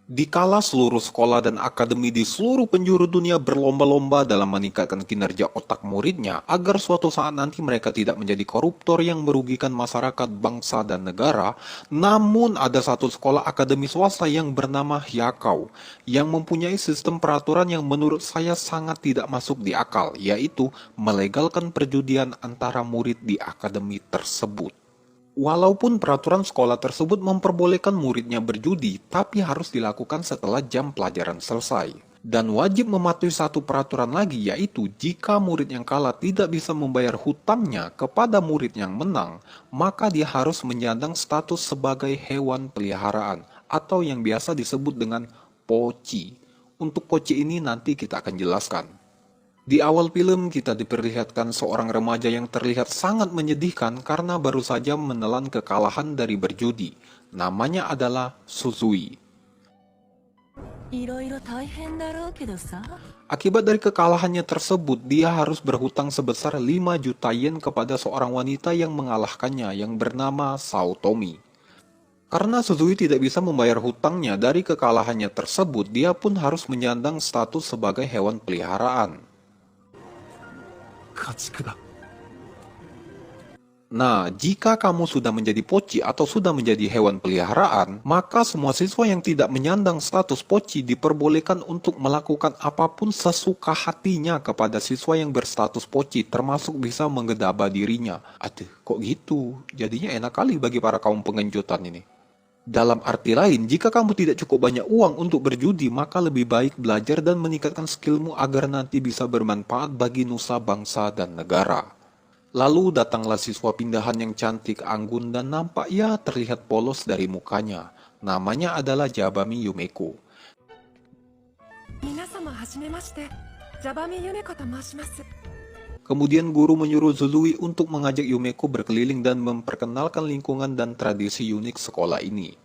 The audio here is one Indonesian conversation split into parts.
Dikala seluruh sekolah dan akademi di seluruh penjuru dunia berlomba-lomba dalam meningkatkan kinerja otak muridnya agar suatu saat nanti mereka tidak menjadi koruptor yang merugikan masyarakat, bangsa, dan negara, namun ada satu sekolah akademi swasta yang bernama Hyakau yang mempunyai sistem peraturan yang menurut saya sangat tidak masuk di akal, yaitu melegalkan perjudian antara murid di akademi tersebut. Walaupun peraturan sekolah tersebut memperbolehkan muridnya berjudi, tapi harus dilakukan setelah jam pelajaran selesai. Dan wajib mematuhi satu peraturan lagi, yaitu jika murid yang kalah tidak bisa membayar hutangnya kepada murid yang menang, maka dia harus menyandang status sebagai hewan peliharaan, atau yang biasa disebut dengan poci. Untuk poci ini nanti kita akan jelaskan. Di awal film kita diperlihatkan seorang remaja yang terlihat sangat menyedihkan karena baru saja menelan kekalahan dari berjudi. Namanya adalah Suzui. Akibat dari kekalahannya tersebut, dia harus berhutang sebesar 5 juta yen kepada seorang wanita yang mengalahkannya yang bernama Saotomi. Karena Suzui tidak bisa membayar hutangnya dari kekalahannya tersebut, dia pun harus menyandang status sebagai hewan peliharaan. Nah, jika kamu sudah menjadi poci atau sudah menjadi hewan peliharaan, maka semua siswa yang tidak menyandang status poci diperbolehkan untuk melakukan apapun sesuka hatinya kepada siswa yang berstatus poci, termasuk bisa menggedaba dirinya. Aduh, kok gitu? Jadinya enak kali bagi para kaum pengenjutan ini. Dalam arti lain, jika kamu tidak cukup banyak uang untuk berjudi, maka lebih baik belajar dan meningkatkan skillmu agar nanti bisa bermanfaat bagi nusa bangsa dan negara. Lalu datanglah siswa pindahan yang cantik, anggun, dan nampak ya terlihat polos dari mukanya. Namanya adalah Jabami Yumeko. Kemudian guru menyuruh Zuzui untuk mengajak Yumeko berkeliling dan memperkenalkan lingkungan dan tradisi unik sekolah ini.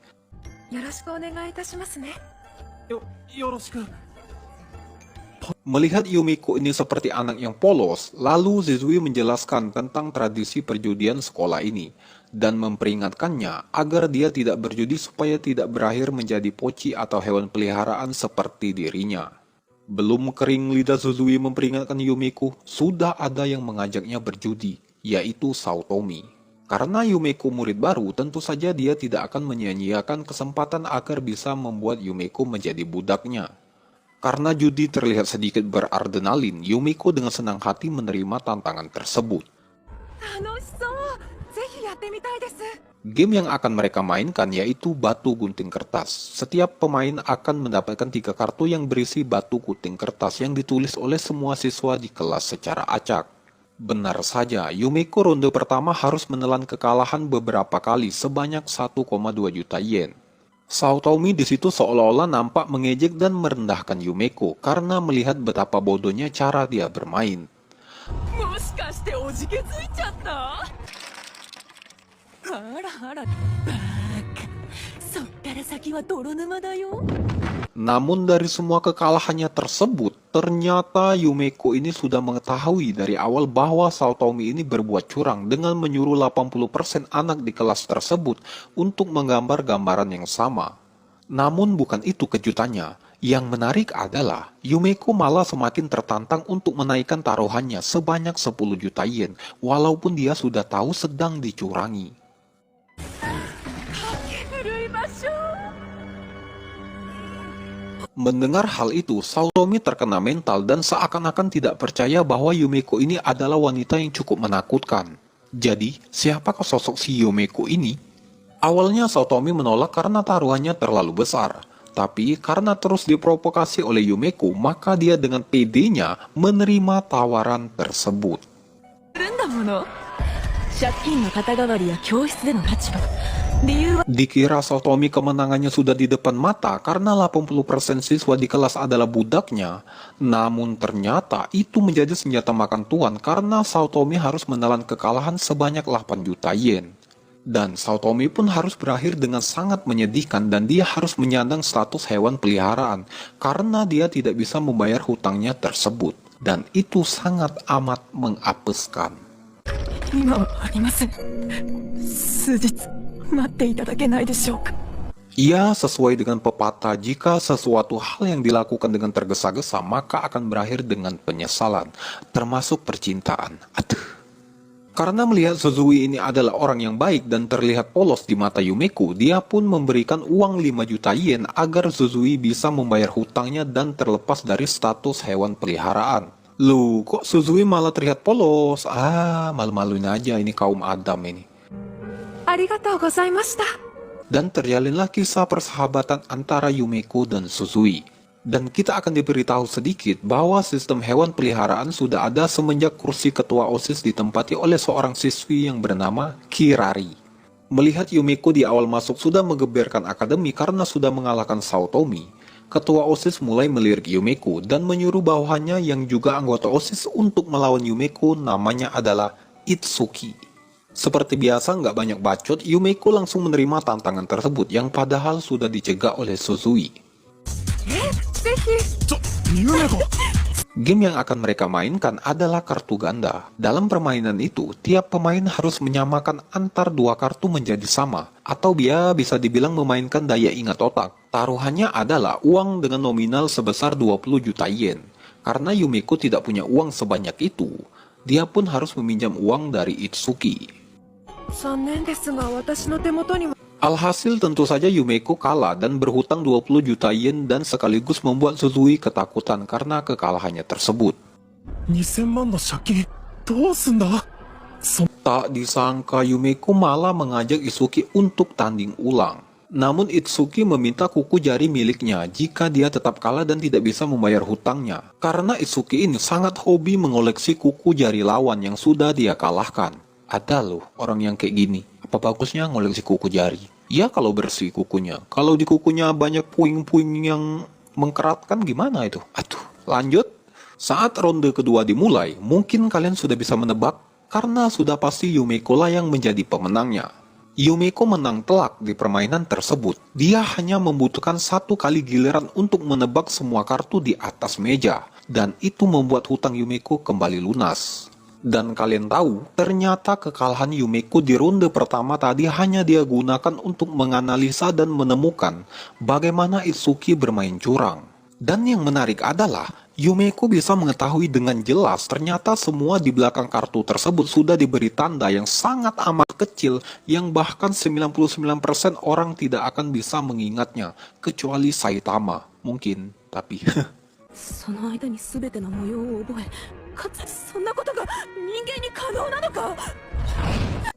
Melihat Yumeko ini seperti anak yang polos, lalu Zuzui menjelaskan tentang tradisi perjudian sekolah ini dan memperingatkannya agar dia tidak berjudi supaya tidak berakhir menjadi poci atau hewan peliharaan seperti dirinya. Belum kering lidah Suzui memperingatkan Yumeko, sudah ada yang mengajaknya berjudi, yaitu Saotomi. Karena Yumeko murid baru, tentu saja dia tidak akan menyia-nyiakan kesempatan agar bisa membuat Yumeko menjadi budaknya. Karena judi terlihat sedikit beradrenalin, Yumeko dengan senang hati menerima tantangan tersebut. Game yang akan mereka mainkan yaitu batu gunting kertas. Setiap pemain akan mendapatkan 3 kartu yang berisi batu gunting kertas yang ditulis oleh semua siswa di kelas secara acak. Benar saja, Yumeko ronde pertama harus menelan kekalahan beberapa kali sebanyak 1,2 juta yen. Saotomi di situ seolah-olah nampak mengejek dan merendahkan Yumeko karena melihat betapa bodohnya cara dia bermain. Namun dari semua kekalahannya tersebut, ternyata Yumeko ini sudah mengetahui dari awal bahwa Saotomi ini berbuat curang dengan menyuruh 80% anak di kelas tersebut untuk menggambar gambaran yang sama. Namun bukan itu kejutannya. Yang menarik adalah Yumeko malah semakin tertantang untuk menaikkan taruhannya sebanyak 10 juta yen walaupun dia sudah tahu sedang dicurangi. Mendengar hal itu, Saotomi terkena mental dan seakan-akan tidak percaya bahwa Yumeko ini adalah wanita yang cukup menakutkan. Jadi, siapakah sosok si Yumeko ini? Awalnya Saotomi menolak karena taruhannya terlalu besar. Tapi karena terus diprovokasi oleh Yumeko, maka dia dengan pedenya menerima tawaran tersebut. Dikira Saotomi kemenangannya sudah di depan mata karena 80% siswa di kelas adalah budaknya. Namun ternyata itu menjadi senjata makan tuan karena Saotomi harus menelan kekalahan sebanyak 8 juta yen. Dan Saotomi pun harus berakhir dengan sangat menyedihkan dan dia harus menyandang status hewan peliharaan karena dia tidak bisa membayar hutangnya tersebut. Dan itu sangat amat mengapeskan. Ia sesuai dengan pepatah, jika sesuatu hal yang dilakukan dengan tergesa-gesa, maka akan berakhir dengan penyesalan, termasuk percintaan. Aduh. Karena melihat Suzui ini adalah orang yang baik dan terlihat polos di mata Yumeko, dia pun memberikan uang 5 juta yen agar Suzui bisa membayar hutangnya dan terlepas dari status hewan peliharaan. Loh, kok Suzui malah terlihat polos? Malu-maluin aja ini kaum Adam ini. ありがとうございました。 Dan terjalinlah kisah persahabatan antara Yumeko dan Suzui. Dan kita akan diberitahu sedikit bahwa sistem hewan peliharaan sudah ada semenjak kursi ketua OSIS ditempati oleh seorang siswi yang bernama Kirari. Melihat Yumeko di awal masuk sudah menggeberkan akademi karena sudah mengalahkan Saotomi, ketua OSIS mulai melirik Yumeko dan menyuruh bawahannya yang juga anggota OSIS untuk melawan Yumeko, namanya adalah Itsuki. Seperti biasa nggak banyak bacot, Yumeko langsung menerima tantangan tersebut yang padahal sudah dicegah oleh Suzui. ぜひ。 Game yang akan mereka mainkan adalah kartu ganda. Dalam permainan itu, tiap pemain harus menyamakan antar dua kartu menjadi sama, atau bisa dibilang memainkan daya ingat otak. Taruhannya adalah uang dengan nominal sebesar 20 juta yen. Karena Yumeko tidak punya uang sebanyak itu, dia pun harus meminjam uang dari Itsuki. 残念ですが、私の手元には。 Alhasil tentu saja Yumeko kalah dan berhutang 20 juta yen dan sekaligus membuat Suzui ketakutan karena kekalahannya tersebut. 2000万の借金どうすんだ。 Tak disangka Yumeko malah mengajak Itsuki untuk tanding ulang. Namun Itsuki meminta kuku jari miliknya jika dia tetap kalah dan tidak bisa membayar hutangnya. Karena Itsuki ini sangat hobi mengoleksi kuku jari lawan yang sudah dia kalahkan. Ada loh orang yang kayak gini. Apa bagusnya ngoleksi kuku jari? Ya kalau bersih kukunya. Kalau di kukunya banyak puing-puing yang mengkeratkan gimana itu? Aduh, lanjut. Saat ronde kedua dimulai, mungkin kalian sudah bisa menebak karena sudah pasti Yumeko lah yang menjadi pemenangnya. Yumeko menang telak di permainan tersebut. Dia hanya membutuhkan satu kali giliran untuk menebak semua kartu di atas meja. Dan itu membuat hutang Yumeko kembali lunas. Dan kalian tahu, ternyata kekalahan Yumeko di ronde pertama tadi hanya dia gunakan untuk menganalisa dan menemukan bagaimana Itsuki bermain curang. Dan yang menarik adalah, Yumeko bisa mengetahui dengan jelas ternyata semua di belakang kartu tersebut sudah diberi tanda yang sangat amat kecil yang bahkan 99% orang tidak akan bisa mengingatnya, kecuali Saitama. Mungkin, tapi... その間に全ての模様を覚え、かつそんなことが人間に可能なのか。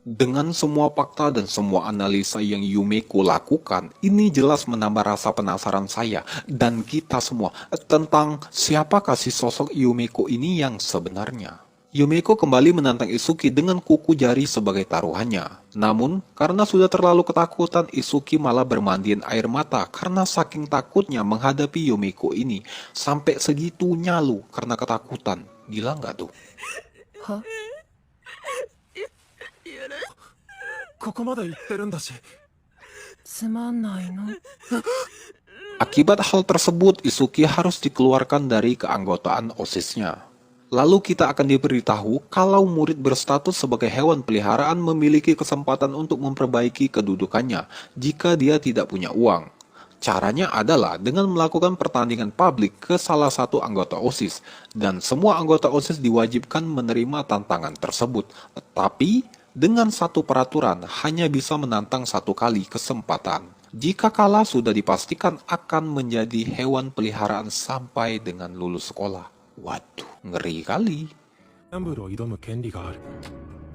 Dengan semua fakta dan semua analisa yang Yumeko lakukan, ini jelas menambah rasa penasaran saya dan kita semua tentang siapakah si sosok Yumeko ini yang sebenarnya. Yumeko kembali menantang Itsuki dengan kuku jari sebagai taruhannya. Namun, karena sudah terlalu ketakutan, Itsuki malah bermandian air mata karena saking takutnya menghadapi Yumeko ini. Sampai segitunya lu karena ketakutan. Gila nggak tuh? は。ここまで行ってるんだし。つまんないの。 Akibat hal tersebut, Itsuki harus dikeluarkan dari keanggotaan OSIS-nya. Lalu kita akan diberitahu kalau murid berstatus sebagai hewan peliharaan memiliki kesempatan untuk memperbaiki kedudukannya jika dia tidak punya uang. Caranya adalah dengan melakukan pertandingan publik ke salah satu anggota OSIS, dan semua anggota OSIS diwajibkan menerima tantangan tersebut. Tetapi, dengan satu peraturan, hanya bisa menantang satu kali kesempatan. Jika kalah sudah dipastikan akan menjadi hewan peliharaan sampai dengan lulus sekolah. Waduh, ngeri kali. ギャンブルを挑む権利がある。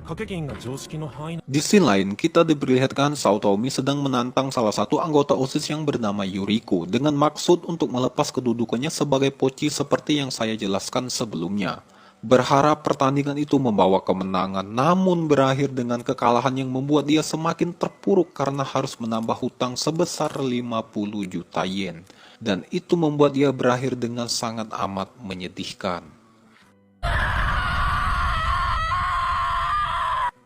掛け金が常識の範囲。 Di scene lain, kita diperlihatkan Saotomi sedang menantang salah satu anggota OSIS yang bernama Yuriko dengan maksud untuk melepas kedudukannya sebagai poci seperti yang saya jelaskan sebelumnya. Berharap pertandingan itu membawa kemenangan, namun berakhir dengan kekalahan yang membuat dia semakin terpuruk karena harus menambah hutang sebesar 50 juta yen. Dan itu membuat dia berakhir dengan sangat amat menyedihkan.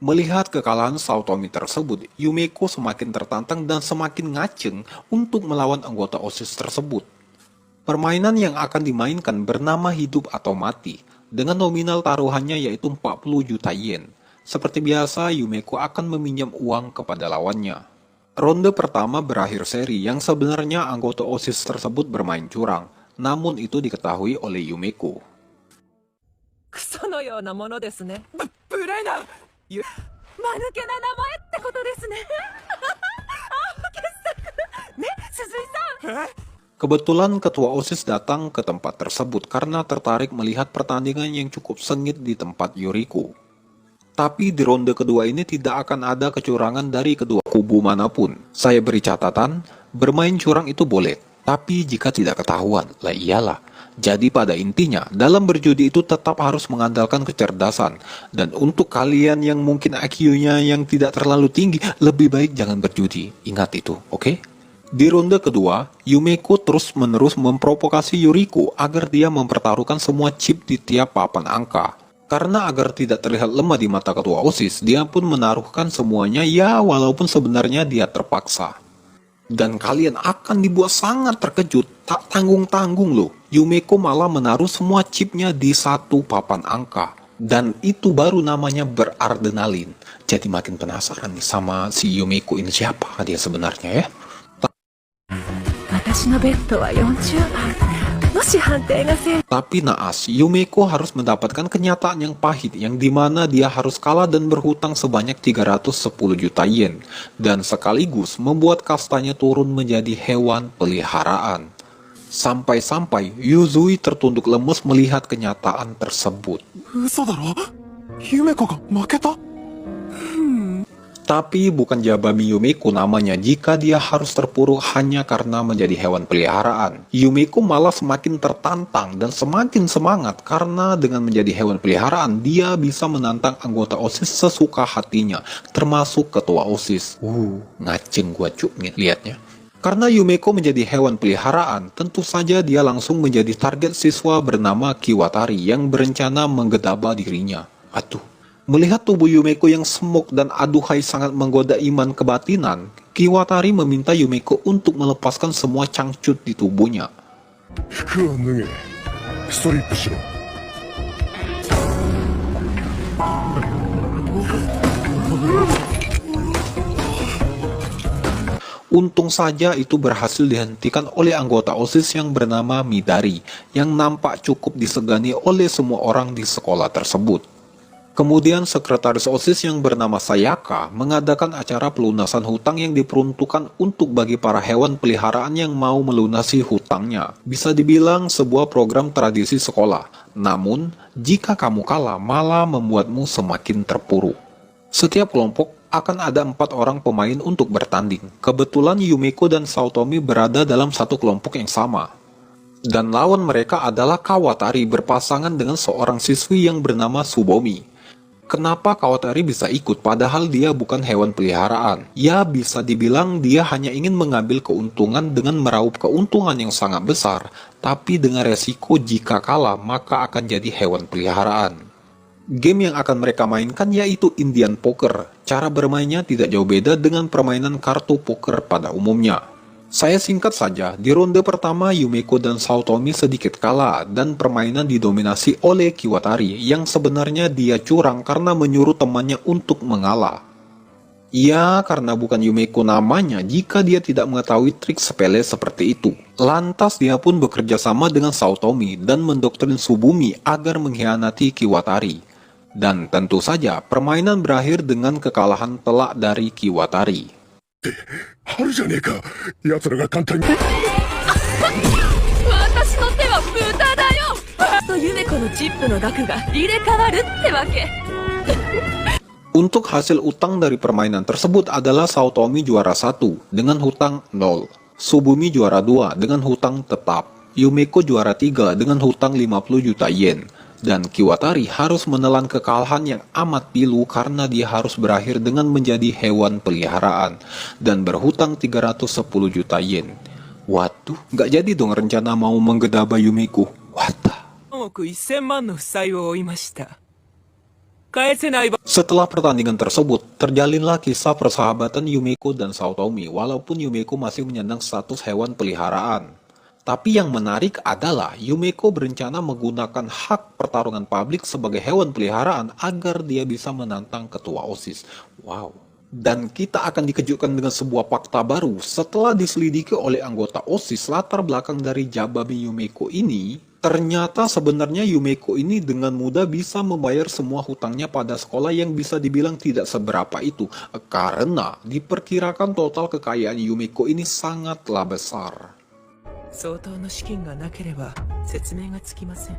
Melihat kekalahan Saotomi tersebut, Yumeko semakin tertantang dan semakin ngaceng untuk melawan anggota OSIS tersebut. Permainan yang akan dimainkan bernama hidup atau mati, dengan nominal taruhannya yaitu 40 juta yen. Seperti biasa, Yumeko akan meminjam uang kepada lawannya. Ronde pertama berakhir seri yang sebenarnya anggota OSIS tersebut bermain curang, namun itu diketahui oleh Yumeko. クソのようなものですね。無礼な間抜けな名前ってことですね。傑作ね、鈴井さん。 Kebetulan ketua OSIS datang ke tempat tersebut karena tertarik melihat pertandingan yang cukup sengit di tempat Yuriko. Tapi di ronde kedua ini tidak akan ada kecurangan dari kedua kubu manapun. Saya beri catatan, bermain curang itu boleh, tapi jika tidak ketahuan, lah iyalah. Jadi pada intinya, dalam berjudi itu tetap harus mengandalkan kecerdasan. Dan untuk kalian yang mungkin IQ-nya yang tidak terlalu tinggi, lebih baik jangan berjudi. Ingat itu, oke? Di ronde kedua, Yumeko terus-menerus memprovokasi Yuriko agar dia mempertaruhkan semua chip di tiap papan angka. Karena agar tidak terlihat lemah di mata ketua OSIS, dia pun menaruhkan semuanya ya walaupun sebenarnya dia terpaksa. Dan kalian akan dibuat sangat terkejut, tak tanggung-tanggung loh. Yumeko malah menaruh semua chipnya di satu papan angka. Dan itu baru namanya beradrenalin. Jadi makin penasaran nih sama si Yumeko ini siapa dia sebenarnya ya. 私のベッドは40番。もし判定が正 Tapi naas, Yumeko harus mendapatkan kenyataan yang pahit yang dimana dia harus kalah dan berhutang sebanyak 310 juta yen dan sekaligus membuat kastanya turun menjadi hewan peliharaan. Sampai-sampai Yuzui tertunduk lemes melihat kenyataan tersebut. 嘘だろ夢子が負けた Tapi bukan Jabami Yumeko namanya jika dia harus terpuruk hanya karena menjadi hewan peliharaan. Yumeko malah semakin tertantang dan semakin semangat karena dengan menjadi hewan peliharaan dia bisa menantang anggota OSIS sesuka hatinya, termasuk ketua OSIS. Ngaceng gua cuk liatnya. Karena Yumeko menjadi hewan peliharaan, tentu saja dia langsung menjadi target siswa bernama Kiwatari yang berencana menggedaba dirinya. Melihat tubuh Yumeko yang semuk dan aduhai sangat menggoda iman kebatinan, Kiwatari meminta Yumeko untuk melepaskan semua cangcut di tubuhnya. 服を脱げストリップしろ Untung saja itu berhasil dihentikan oleh anggota OSIS yang bernama Midari, yang nampak cukup disegani oleh semua orang di sekolah tersebut. Kemudian sekretaris OSIS yang bernama Sayaka mengadakan acara pelunasan hutang yang diperuntukkan untuk bagi para hewan peliharaan yang mau melunasi hutangnya. Bisa dibilang sebuah program tradisi sekolah. Namun, jika kamu kalah malah membuatmu semakin terpuruk. Setiap kelompok akan ada 4 orang pemain untuk bertanding. Kebetulan Yumeko dan Saotomi berada dalam satu kelompok yang sama. Dan lawan mereka adalah Kawatari berpasangan dengan seorang siswi yang bernama Subomi. Kenapa Kawatari bisa ikut padahal dia bukan hewan peliharaan? Ya bisa dibilang dia hanya ingin mengambil keuntungan dengan meraup keuntungan yang sangat besar, tapi dengan resiko jika kalah maka akan jadi hewan peliharaan. Game yang akan mereka mainkan yaitu Indian Poker. Cara bermainnya tidak jauh beda dengan permainan kartu poker pada umumnya. Saya singkat saja, di ronde pertama Yumeko dan Saotomi sedikit kalah dan permainan didominasi oleh Kiwatari yang sebenarnya dia curang karena menyuruh temannya untuk mengalah. Ya, karena bukan Yumeko namanya jika dia tidak mengetahui trik sepele seperti itu. Lantas dia pun bekerja sama dengan Saotomi dan mendoktrin Subumi agar mengkhianati Kiwatari. Dan tentu saja permainan berakhir dengan kekalahan telak dari Kiwatari. あるじゃねえか奴らが簡単に私の手は無駄だよとゆめ子のチップの額が入れ替わるってわけ Untuk hasil utang dari permainan tersebut adalah Saotomi juara 1 dengan hutang 0, Subumi juara 2 dengan hutang tetap, Yumeko juara 3 dengan hutang 50 juta yen, dan Kiwatari harus menelan kekalahan yang amat pilu karena dia harus berakhir dengan menjadi hewan peliharaan dan berhutang 310 juta yen. Waduh, nggak jadi dong rencana mau menggedaba Yumeko. Wadah. 3億1000万の負債を負いました返せないば Setelah pertandingan tersebut, terjalinlah kisah persahabatan Yumeko dan Saotomi walaupun Yumeko masih menyandang status hewan peliharaan. Tapi yang menarik adalah Yumeko berencana menggunakan hak pertarungan publik sebagai hewan peliharaan agar dia bisa menantang ketua OSIS. Wow. Dan kita akan dikejutkan dengan sebuah fakta baru setelah diselidiki oleh anggota OSIS latar belakang dari Jabami Yumeko ini. Ternyata sebenarnya Yumeko ini dengan mudah bisa membayar semua hutangnya pada sekolah yang bisa dibilang tidak seberapa itu. Karena diperkirakan total kekayaan Yumeko ini sangatlah besar. 相当の資金がなければ説明がつきません。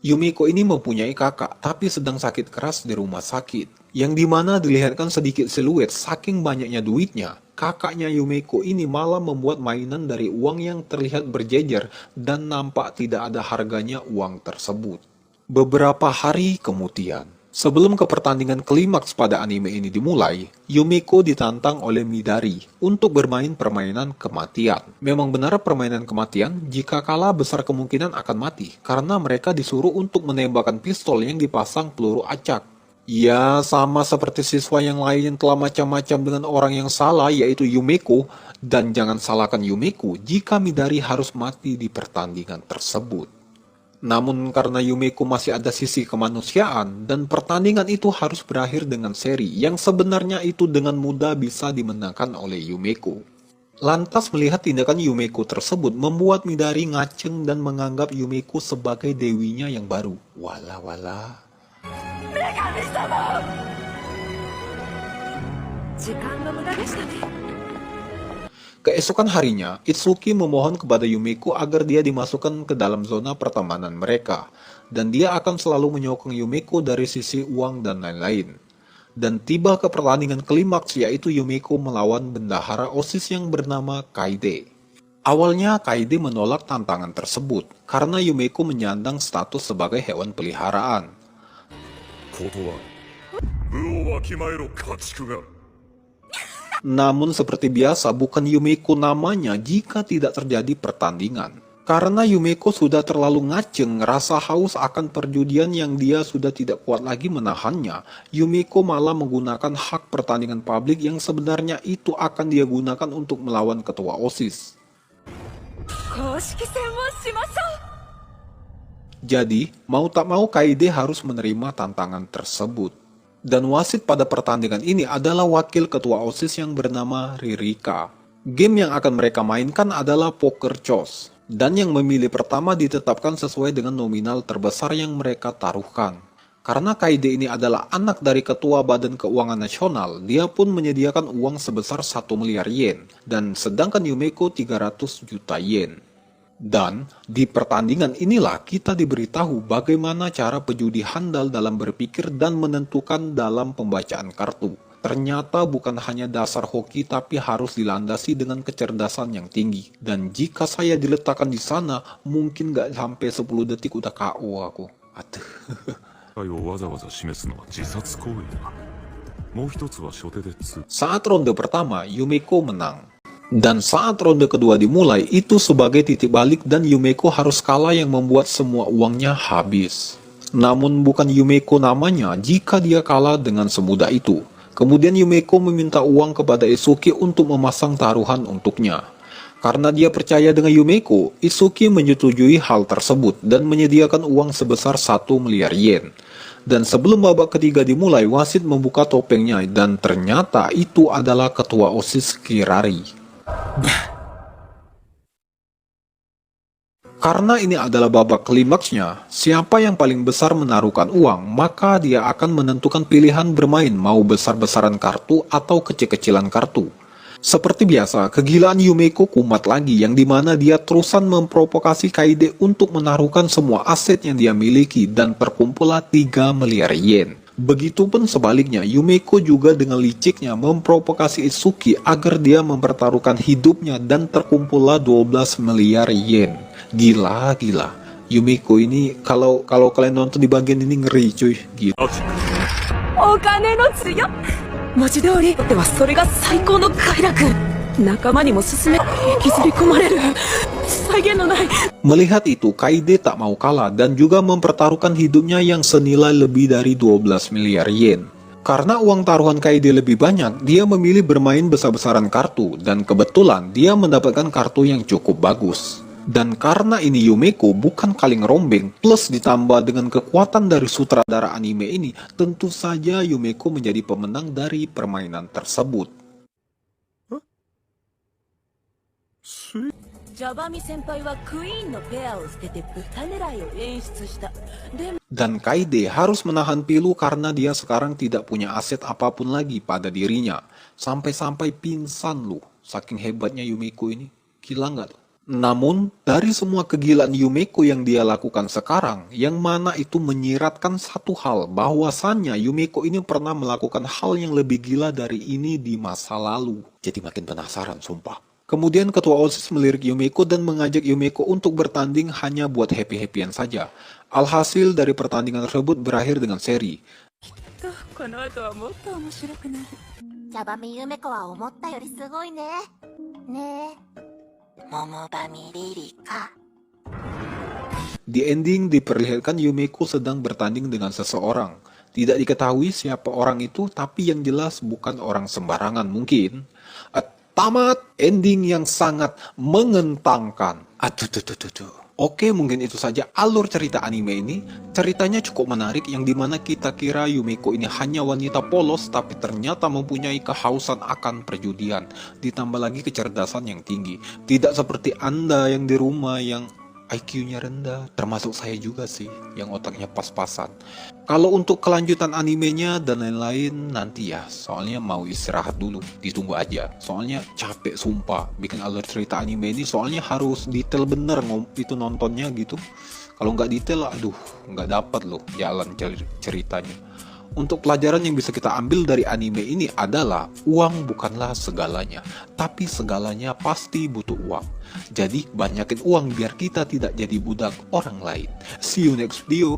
Yumeko ini mempunyai kakak, tapi sedang sakit keras di rumah sakit. Yang dimana dilihatkan sedikit siluet saking banyaknya duitnya. Kakaknya Yumeko ini malah membuat mainan dari uang yang terlihat berjejer dan nampak tidak ada harganya uang tersebut. Beberapa hari kemudian, sebelum ke pertandingan klimaks pada anime ini dimulai, Yumeko ditantang oleh Midari untuk bermain permainan kematian. Memang benar permainan kematian, jika kalah besar kemungkinan akan mati, karena mereka disuruh untuk menembakkan pistol yang dipasang peluru acak. Ya, sama seperti siswa yang lain yang telah macam-macam dengan orang yang salah, yaitu Yumeko. Dan jangan salahkan Yumeko jika Midari harus mati di pertandingan tersebut. Namun karena Yumeko masih ada sisi kemanusiaan dan pertandingan itu harus berakhir dengan seri yang sebenarnya itu dengan mudah bisa dimenangkan oleh Yumeko. Lantas melihat tindakan Yumeko tersebut membuat Midari ngaceng dan menganggap Yumeko sebagai dewinya yang baru. Wala. 時間の無駄でしたね。 Keesokan harinya, Itsuki memohon kepada Yumeko agar dia dimasukkan ke dalam zona pertemanan mereka, dan dia akan selalu menyokong Yumeko dari sisi uang dan lain-lain. Dan tiba ke pertandingan klimaks, yaitu Yumeko melawan bendahara OSIS yang bernama Kaide. Awalnya Kaide menolak tantangan tersebut, karena Yumeko menyandang status sebagai hewan peliharaan. 断る。武をわきまえろ家畜が。 Namun seperti biasa bukan Yumeko namanya jika tidak terjadi pertandingan. Karena Yumeko sudah terlalu ngaceng rasa haus akan perjudian yang dia sudah tidak kuat lagi menahannya, Yumeko malah menggunakan hak pertandingan publik yang sebenarnya itu akan dia gunakan untuk melawan ketua OSIS. 公式戦をしましょう。 Jadi, mau tak mau Kaide harus menerima tantangan tersebut. Dan wasit pada pertandingan ini adalah wakil ketua OSIS yang bernama Ririka. Game yang akan mereka mainkan adalah Poker Chos. Dan yang memilih pertama ditetapkan sesuai dengan nominal terbesar yang mereka taruhkan. Karena Kaide ini adalah anak dari ketua Badan Keuangan Nasional, dia pun menyediakan uang sebesar 1 miliar yen. Dan sedangkan Yumeko 300 juta yen. Dan di pertandingan inilah kita diberitahu bagaimana cara pejudi handal dalam berpikir dan menentukan dalam pembacaan kartu. Ternyata bukan hanya dasar hoki tapi harus dilandasi dengan kecerdasan yang tinggi. Dan jika saya diletakkan di sana, mungkin gak sampai 10 detik udah KO aku. Aduh. をわざわざ示すのは自殺行為だ。もう一つは初手で2。 Saat ronde pertama, Yumeko menang. Dan saat ronde kedua dimulai, itu sebagai titik balik dan Yumeko harus kalah yang membuat semua uangnya habis. Namun bukan Yumeko namanya jika dia kalah dengan semudah itu. Kemudian Yumeko meminta uang kepada Itsuki untuk memasang taruhan untuknya. Karena dia percaya dengan Yumeko, Itsuki menyetujui hal tersebut dan menyediakan uang sebesar 1 miliar yen. Dan sebelum babak ketiga dimulai, wasit membuka topengnya dan ternyata itu adalah ketua OSIS Kirari. Karena ini adalah babak klimaksnya, siapa yang paling besar menaruhkan uang, maka dia akan menentukan pilihan bermain mau besar-besaran kartu atau kecil-kecilan kartu. Seperti biasa, kegilaan Yumeko kumat lagi yang dimana dia terusan memprovokasi Kaide untuk menaruhkan semua aset yang dia miliki dan terkumpullah 3 miliar yen. Begitupun sebaliknya, Yumeko juga dengan liciknya memprovokasi Itsuki agar dia mempertaruhkan hidupnya dan terkumpullah 12 miliar yen. Gila. Yumeko ini kalau kalian nonton di bagian ini ngeri cuy. Gila. お金の強文字通りではそれが最高の快楽。仲間にも勧め引きずり込まれる際限のない。 Melihat itu, Kaide tak mau kalah dan juga mempertaruhkan hidupnya yang senilai lebih dari 12 miliar yen. Karena uang taruhan Kaide lebih banyak, dia memilih bermain besar-besaran kartu dan kebetulan dia mendapatkan kartu yang cukup bagus. Dan karena ini Yumeko bukan kaleng rombeng, plus ditambah dengan kekuatan dari sutradara anime ini, tentu saja Yumeko menjadi pemenang dari permainan tersebut. ジャバミ先輩はクイーンのペアを捨てて豚狙いを演出した。でも Dan Kaede harus menahan pilu karena dia sekarang tidak punya aset apapun lagi pada dirinya. Sampai-sampai pingsan loh, saking hebatnya Yumeko ini. Gila nggak tuh? Namun, dari semua kegilaan Yumeko yang dia lakukan sekarang, yang mana itu menyiratkan satu hal, bahwasannya Yumeko ini pernah melakukan hal yang lebih gila dari ini di masa lalu. Jadi makin penasaran, sumpah. Kemudian ketua OSIS melirik Yumeko dan mengajak Yumeko untuk bertanding hanya buat happy-happyan saja. Alhasil dari pertandingan tersebut berakhir dengan seri. この後はもっと面白くなる。ジャバミユメコは思ったよりすごいね。ねえ。桃バミリリカ。 Di ending diperlihatkan Yumeko sedang bertanding dengan seseorang. Tidak diketahui siapa orang itu, tapi yang jelas bukan orang sembarangan mungkin. Tamat ending yang sangat mengenangkan. Oke, mungkin itu saja alur cerita anime ini. Ceritanya cukup menarik yang dimana kita kira Yumeko ini hanya wanita polos tapi ternyata mempunyai kehausan akan perjudian. Ditambah lagi kecerdasan yang tinggi. Tidak seperti Anda yang di rumah yang IQ-nya rendah, termasuk saya juga sih, yang otaknya pas-pasan. Kalau untuk kelanjutan animenya dan lain-lain nanti ya, soalnya mau istirahat dulu, ditunggu aja. Soalnya capek sumpah, bikin alur cerita anime ini soalnya harus detail bener itu nontonnya gitu. Kalau nggak detail, aduh, nggak dapat loh jalan ceritanya. Untuk pelajaran yang bisa kita ambil dari anime ini adalah uang bukanlah segalanya, tapi segalanya pasti butuh uang. Jadi banyakin uang biar kita tidak jadi budak orang lain. See you next video.